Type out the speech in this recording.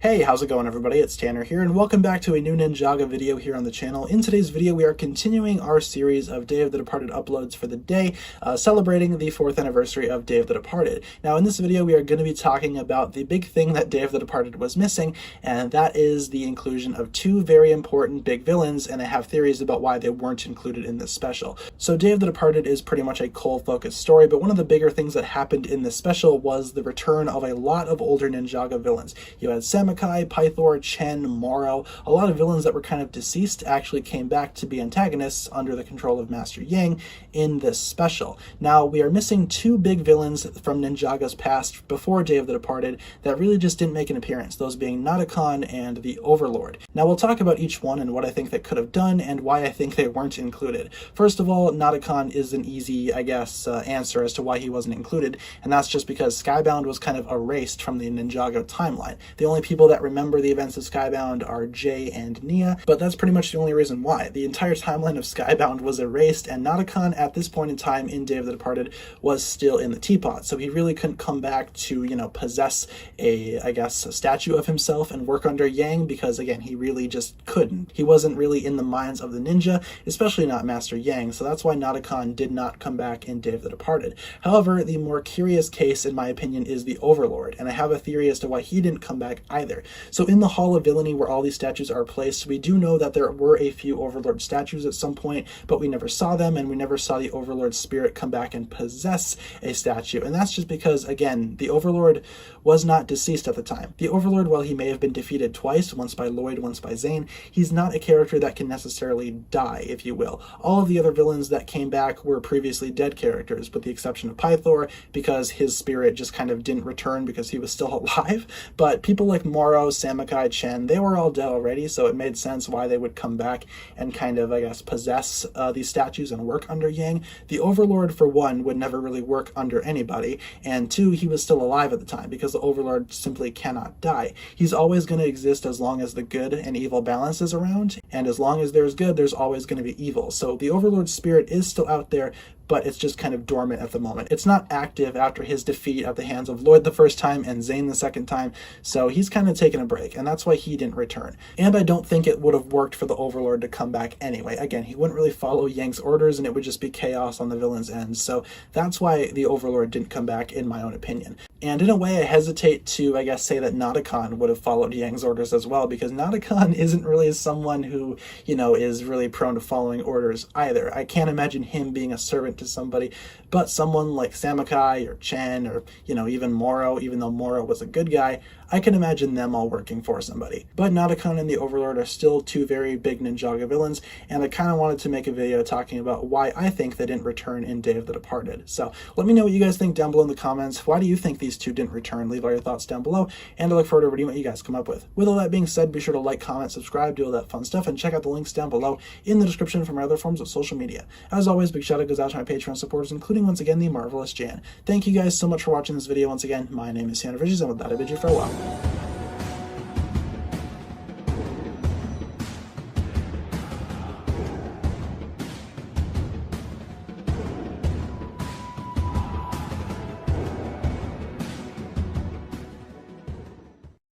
Hey, how's it going everybody? It's Tanner here, and welcome back to a new Ninjago video here on the channel. In today's video, we are continuing our series of Day of the Departed uploads for the day, celebrating the 4th anniversary of Day of the Departed. Now, in this video, we are going to be talking about the big thing that Day of the Departed was missing, and that is the inclusion of two very important big villains, and I have theories about why they weren't included in this special. So Day of the Departed is pretty much a Cole-focused story, but one of the bigger things that happened in this special was the return of a lot of older Ninjago villains. You had Pythor, Chen, Moro, a lot of villains that were kind of deceased actually came back to be antagonists under the control of Master Yang in this special. Now, we are missing two big villains from Ninjago's past before Day of the Departed that really just didn't make an appearance, those being Nadokon and the Overlord. Now, we'll talk about each one and what I think they could have done and why I think they weren't included. First of all, Nadokon is an easy, answer as to why he wasn't included, and that's just because Skybound was kind of erased from the Ninjago timeline. The only people that remember the events of Skybound are Jay and Nia, but that's pretty much the only reason why. The entire timeline of Skybound was erased, and Nadokon at this point in time in Day of the Departed was still in the teapot, so he really couldn't come back to, possess a statue of himself and work under Yang, because again, he really just couldn't. He wasn't really in the minds of the ninja, especially not Master Yang, so that's why Nadokon did not come back in Day of the Departed. However, the more curious case, in my opinion, is the Overlord, and I have a theory as to why he didn't come back either. So in the Hall of Villainy, where all these statues are placed, we do know that there were a few Overlord statues at some point, but we never saw them, and we never saw the Overlord spirit come back and possess a statue. And that's just because, again, the Overlord was not deceased at the time. The Overlord, while he may have been defeated twice, once by Lloyd, once by Zane, he's not a character that can necessarily die, if you will. All of the other villains that came back were previously dead characters, with the exception of Pythor, because his spirit just kind of didn't return because he was still alive. But people like Moro, Samakai, Chen, they were all dead already, so it made sense why they would come back and kind of, possess these statues and work under Yang. The Overlord, for one, would never really work under anybody, and two, he was still alive at the time, because the Overlord simply cannot die. He's always going to exist as long as the good and evil balance is around, and as long as there's good, there's always going to be evil. So the Overlord's spirit is still out there, but it's just kind of dormant at the moment. It's not active after his defeat at the hands of Lloyd the first time and Zane the second time, so he's kind of taken a break, and that's why he didn't return. And I don't think it would have worked for the Overlord to come back anyway. Again, he wouldn't really follow Yang's orders, and it would just be chaos on the villain's end, so that's why the Overlord didn't come back, in my own opinion. And in a way, I hesitate to, say that Nadokon would have followed Yang's orders as well, because Nadokon isn't really someone who, is really prone to following orders either. I can't imagine him being a servant to somebody, but someone like Samakai or Chen or, even Moro, even though Moro was a good guy, I can imagine them all working for somebody. But Nadokon and the Overlord are still two very big Ninjago villains, and I kind of wanted to make a video talking about why I think they didn't return in Day of the Departed. So let me know what you guys think down below in the comments. Why do you think these two didn't return? Leave all your thoughts down below, and I look forward to reading what you guys come up with. With all that being said, be sure to like, comment, subscribe, do all that fun stuff, and check out the links down below in the description for my other forms of social media. As always, big shout out goes out to my Patreon supporters, including once again the marvelous Jan. Thank you guys so much for watching this video once again. My name is TannerFishies, and with that I bid you farewell.